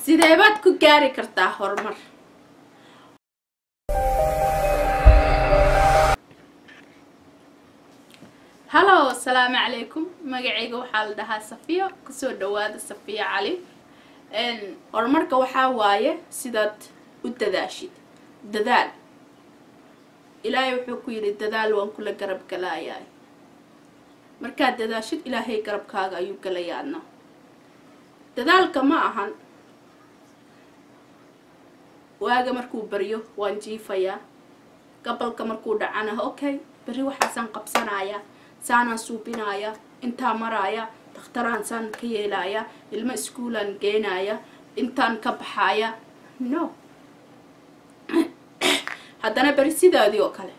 sidee baad ku gaari kartaa horumar? Hello, assalaamu calaykum. Magacayga waxaa la dhahaa Safiya. Kusoo dhawaada Safiya Cali. Horumarka waxaa waaye sidaad u dadaashid. Dadaal. Ilaahay wuxuu ku yiri dadaal waan kula garab galayaa. Markaad dadaashid Ilaahay garabkaaga ayuu galayaana. Dadaalka ma ahan waaga markuu bariyo waan jiifayaa. Gabalka markuu dhacana okay, bari waxaan qabsanayaa. Saana suubinaya inta maraya dhakhtaraan san ka yeelaya ilma iskuulan geenaya intaan ka baxaya no haddana bari sidaadii oo kale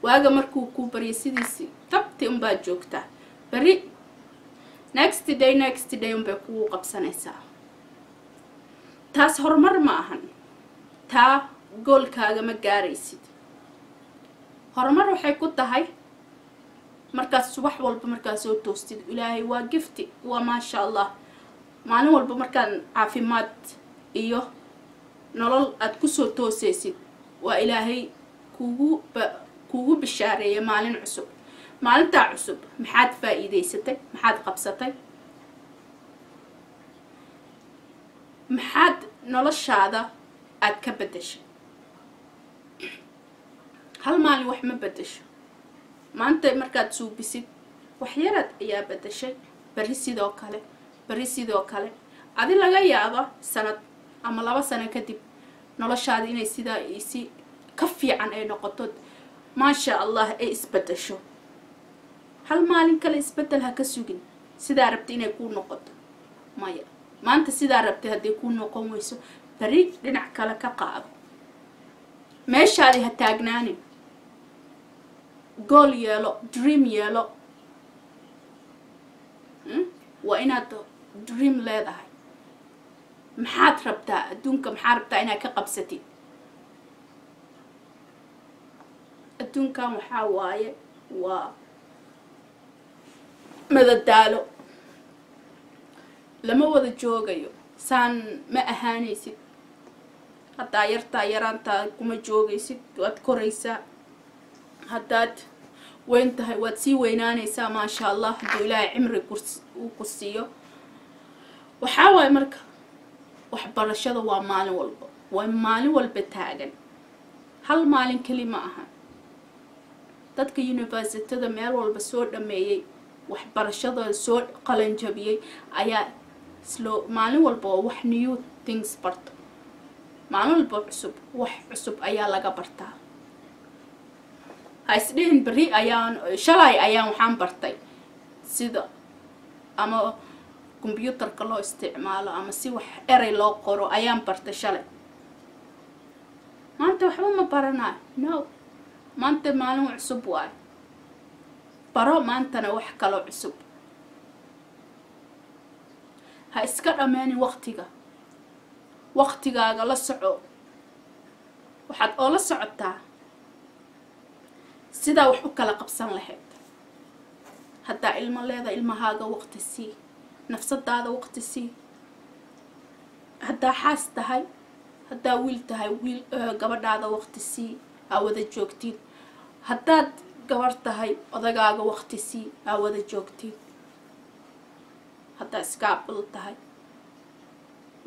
waaga markuu ku bari sidiisi tabti baa joogta bari next day ku qabsanaysa taas horumar ma ahan taa goolkaaga ma gaaraysid horumar waxay ku tahay markaas subax walba markaas soo toostid Ilaahay waa gifti waa ma sha Allah maalin walba markaan caafimaad iyo nolol aad ku soo toosaysid waa Ilaahay kugu bishaareeyay maalin cusub maalinta cusub maxaad faa'iideysatay maxaad qabsatay maxaad noloshaada aad ka bedeshay hal maalin wax ma bedesho maanta markaad suubisid wax yarad ayaa bedeshay bari sidoo kale adi laga yaabo sanad ama 2 sano kadib noloshaada inay sida isi ka fiican ay noqoto ma sha Allah ay isbedesho hal maalin kale isbedel ha ka sugin sida rabtay inay ku noqoto maya maanta sida rabtay hadii ku noqon weyso bari dhinac kale ka qaado meeshaadi ha taagnaanin goal yeelo dream yeelo waa inaad dream leedahay maxaad rabtaa adduunka maxaad rabtaa inaad ka qabsatid adduunkan waxaa waaye waa madadaalo lama wada joogayo saan ma ahaanaysid haddaa yartaa yaraanta kuma joogaysid waad koraysaa haddaad weyn tahay waad sii weynaanaysaa ma sha Allah haduu Ilaahay cimri uu ku siiyo waxaa waay marka waxbarashada waa maalin walba taagan hal maalin kali ma aha dadka universityada meel walba soo dhameeyay waxbarashada soo qalan jabiyay ayaa maalin walba wax new things barto maalin walba wax cusub ayaa laga bartaa haysdeen bari shalay ayaan waxaan bartay sida ama computerka loo isticmaalo ama si wax eray loo qoro ayaan bartay shalay maanta waxba ma baranaa no maanta maalin cusub waay baro maantana wax kale cusub ha iska dhameeni waqtigaaga la soco waxaad oo la socotaa sida wax u kala qabsan lahayd hadda ilmo leeda ilmahaaga waqti sii nafsadaada waqti sii hadda xaas tahay hadda wiil tahay gabadhaada waqti sii awada joogtid haddaad gabar tahay odagaaga waqti sii awada joogtid hadda iskaabul tahay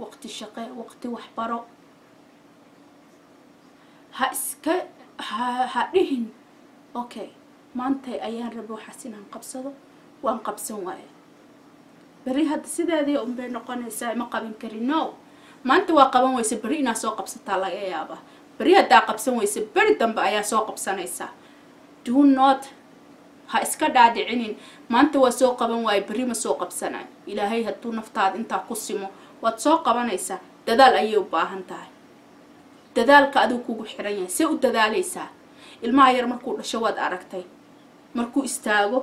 waqti shaqo waqti wax baro ha dhihin okay maanta ayaan rabo xasinaan qabsado waan qabsan waaye bari hadda sidaadii bay noqonaysaa ma qabin karin no maanta waa qaban weyse bari inaa soo qabsataa laga yaabaa bari haddaa qabsan weyse bari dambe ayaa soo qabsanaysaa do not ha iska dhaadhicinin maanta waa soo qaban waaye bari ma soo qabsanay Ilaahay hadduu naftaada intaa ku simo waad soo qabanaysaa dadaal ayay u baahan tahay dadaalka adigu kugu xiran yahay si u dadaalaysaa ilmaha yar markuu dhasho waad aragtay markuu istaago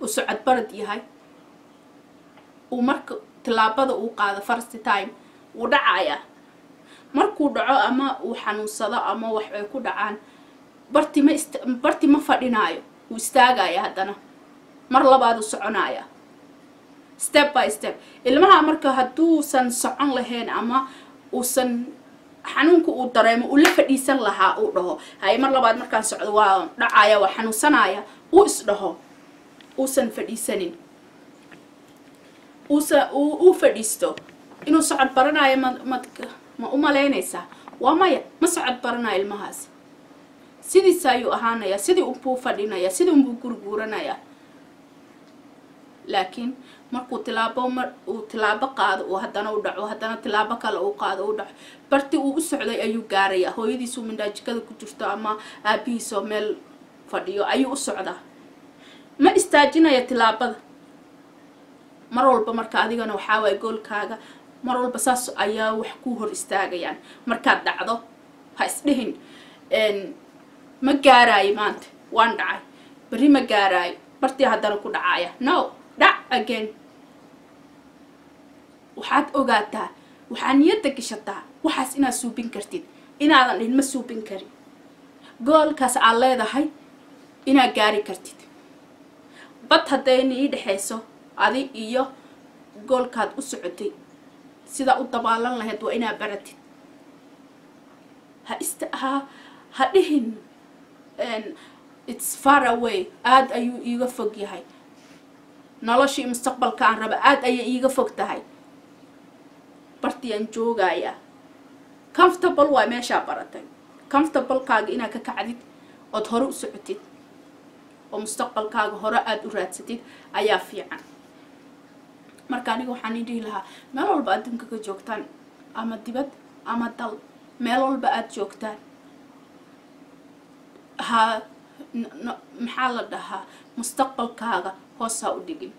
u socod barad yahay uu marka tilaabada uu qaado first time uu dhacaya markuu dhaco ama uu xanuunsado ama wax ay ku dhacaan barti ma fadhinaayo uu istaagaya haddana mar labaad u soconaya step by step ilmaha marka haduusan socon lahayn ama uusan xanuunku uu dareemo uu la fadhiisan lahaa uu dhaho hay mar labaad markaan socdo waa dhacaya waa xanuunsanaya uu is dhaho uusan fadhiisanin uu fadhiisto inuu socod baranayo ma u malaynaysaa waa maya ma socod baranayo ilmahaas sidiisa ayuu ahaanaya sidii unbuu fadhinaya sidii unbuu gurguuranaya laakiin markuu tilaabo qaado oo haddana u dhaco haddana tilaabo kale uu qaado u dhaco barti uu u socday ayuu gaaraya hooyadiisu mindhaajikada ku jirto ama aabihiisoo meel fadhiyo ayuu u socdaa ma istaajinaya tilaabada mar walba marka adigana waxaa waay goolkaaga mar walba saas ayaa wax ku hor istaagayaan markaad dhacdo ha isdhihin ma gaaraayo maanta waan dhacay beri ma gaaraayo bartii haddana ku dhacaya no dhac again waxaad ogaataa waxaa niyadda gashataa waxaas inaad suubin kartid inaadan dhihin ma suubin karin goolkaas aad leedahay inaad gaari kartid bad haddayna ii dhexayso adi iyo goolkaad u socotay sidaa u dabaalan lahayd waa inaad baratid ha dhihin it's far away aad ayuu iiga fog yahay noloshii mustaqbalka aan raba aad ayay iiga fog tahay bartiyaan joogayaa comfortable waa meeshaa baratay comfortablekaaga inaad ka kacdid ood hore u socotid oo mustaqbalkaaga hore aad u raadsatid ayaa fiican marka aniga waxaan dhihi lahaa meel walba adduunka ka joogtaan ama dibad ama dal meel walba aad joogtaan maxaa la dhahaa mustaqbalkaaga hoos ha u dhigin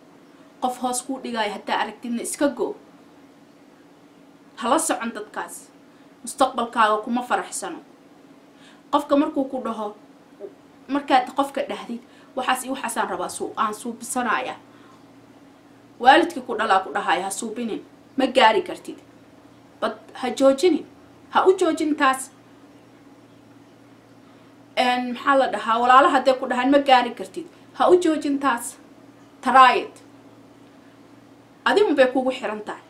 qof hoos kuu dhigaayo haddaa aragtidna iska goo hala socon dadkaas mustaqbalkaaga kuma faraxsano qofka markuu ku dhaho markaad qofka dhahdid waxaas iyo waxaasaan rabaa aan suubisanaya waalidkii ku dhalaa ku dhahaya ha suubinin ma gaari kartid bad ha joojinin ha u joojin taas maxaa la dhahaa walaala hadday ku dhahaan ma gaari kartid ha u joojin taas taraayid adigun bay kugu xiran tahay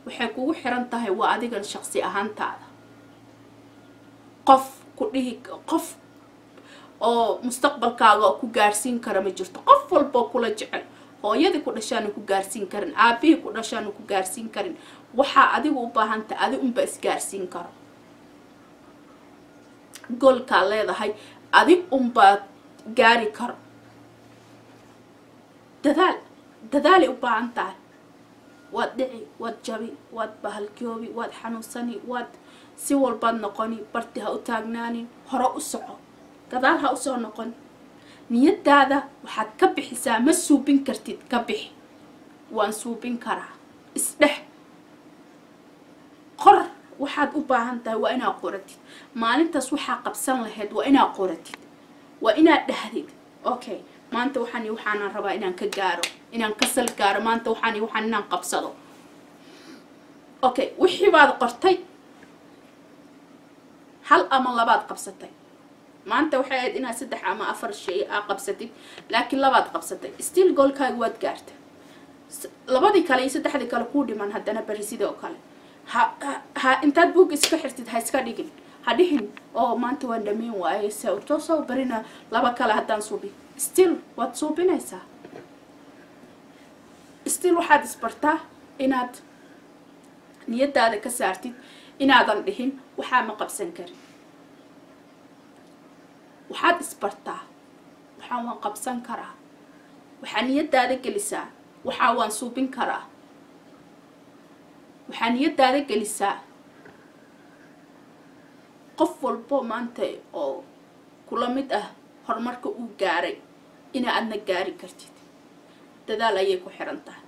waxay kugu xiran tahay waa adigan shaqsi ahaantaada qof oo mustaqbalkaaga ku gaarsiin kara ma jirto qof walboo kula jecel hooyadii ku dhashaana ku gaarsiin karin aabihii ku dhashaana ku gaarsiin karin waxaa adigu u baahantahay adi unba isgaarsiin karo goolkaa leedahay adig unbaa gaari karo dadaalay u baahan tahay waad dhici waad jabi waad bahalkoobi waad xanuunsani waad si walbaad noqoni barti ha u taagnaanin hore u soco gadaal ha usoo noqon niyadaada waxaad ka bixisaa ma suubin kartid ka bixi waan suubin karaa isdhex qor waxaad u baahan tahay waa inaad qoratid maalintaas waxaa qabsan lahayd waa inaad qoratid waa inaad dhahdid okay maanta waxaan rabaa inaan ka gaaro inaan ka sal gaaro maanta waxaan inaan qabsado okay wixii baad qortay hal ama labaad qabsatay maanta waxay ahayd inaad 3 ama 4 shay aad qabsatid laakiin labaad qabsatay still goalkaaga waad gaartay labadii kale iyo saddexdii kale ku dhiman haddana bari sidoo kale ha intaad buug iska xirtid ha iska dhigin ha dhihin oo maanta waan dhameyn waaye soo barina laba kale haddaan suubi still waad suubinaysaa still waxaad isbartaa inaad niyadaada ka saartid inaadan dhihin waxaa ma qabsan karin waxaad isbartaa waxaan waan qabsan karaa waxaa niyadaada gelisaa waxaa waan suubin karaa waxaa niyadaada gelisaa qof walbo maanta oo kula mid ah horumarka uu gaaray inaadna gaari kartid dadaal ayay ku xiran tahay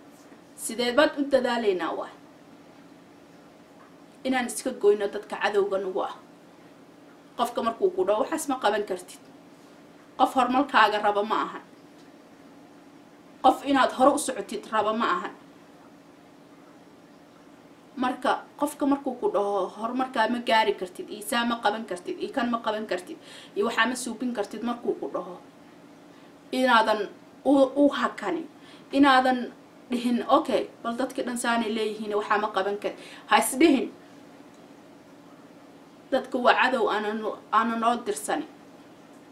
sideed baad u dadaalaynaa waa inaan iska goyno dadka cadowga nagu ah qofka markuu ku dhaw waxaas ma qaban kartid qof horumarkaaga raba ma ahan qof inaad hore u socotid raba ma ahan marka qofka markuu ku dhaho horumarkaa ma gaari kartid isaa ma qaban kartid iyo kan ma qaban kartid iyo waxaa ma suubin kartid markuu ku dhaho inaadan u hakanin inaadan dhihin okay bal dadkii dhan saanay leeyihiin waxaa ma qaban kar ha isdhihin dadka waa cadow aana noo dirsan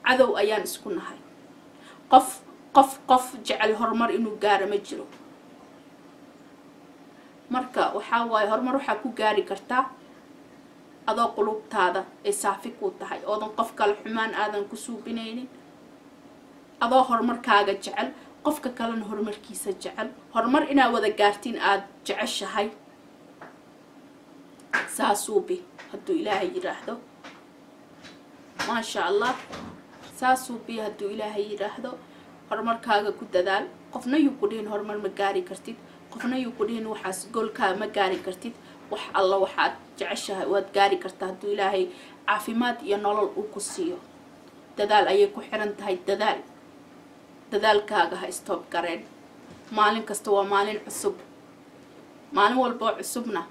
cadow ayaan isku nahay qof jecel horumar inuu gaaro ma jiro marka waxaa waaye horumar waxaa ku gaari kartaa adoo qulubtaada ay saafi ku tahay oodan qof kale xumaan aadan ku suubinaynin adoo horumarkaaga jecel qofka kalena horumarkiisa jecel horumar inaa wada gaartiin aad jeceshahay saasuubi hadduu ilaahay yiraahdo maasha allah saasuubi hadduu ilaahay yiraahdo horumarkaaga ku dadaal qofna yuu ku dhihin horumar ma gaari kartid qofna yuu ku dhihin waxaas goolkaa ma gaari kartid wax alla waxaad jeceshahay waad gaari kartaa hadduu ilaahay caafimaad iyo nolol uu ku siiyo dadaal ayay ku xiran tahay dadaalkaaga ha stop gareen maalin kasta waa maalin cusub maalin walba cusubna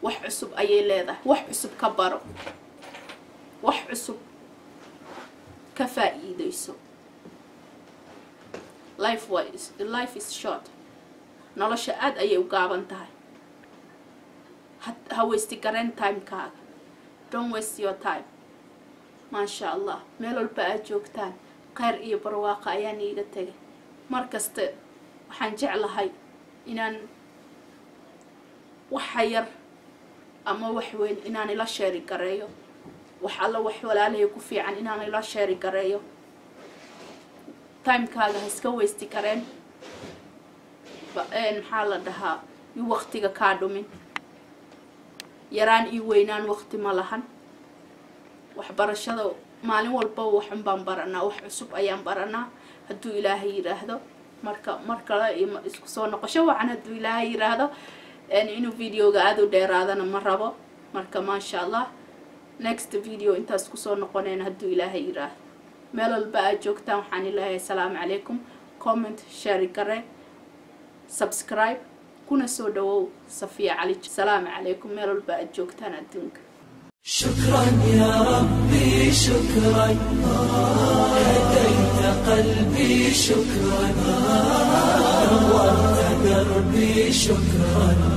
wax cusub ayay leedahay wax cusub ka baro wax cusub ka faa'iideyso life is short nolosha aad ayay u gaaban tahay ha waste gareen timekaaga don't waste your time maasha allah meel walba aad joogtaan khayr iyo barwaaqo ayaan iiga tegay markasta waxaan jeclahay inaan wax yar ama wax weyn inaan ila sheeri gareeyo wax alla wax walaalahay ku fiican inaan ila sheeri gareeyo timekaaga ha iska waste gareen maxaa la dhahaa yu waqtiga kaa dhumin yaraan iyo weynaan waqti ma lahan waxbarashada maalin walba waxan baan baranaa wax cusub ayaan baranaa hadduu ilaahay yiraahdo mar kale isku soo noqosho wacan hadduu ilaahay yiraahdo inuu videoga aad u dheeraadana ma rabo marka maasha allah next video intaas ku soo noqoneen hadduu ilaahay yiraahdo meel walba aad joogtaan waxaan ilaahay assalaamu calaykum comment share gare subscribe kuna soo dhawow Safiya Cali السلام عليكم meel walba aad joogtaan adduunka شكرا يا ربي شكرا هديت قلبي شكرا نورت دربي شكرا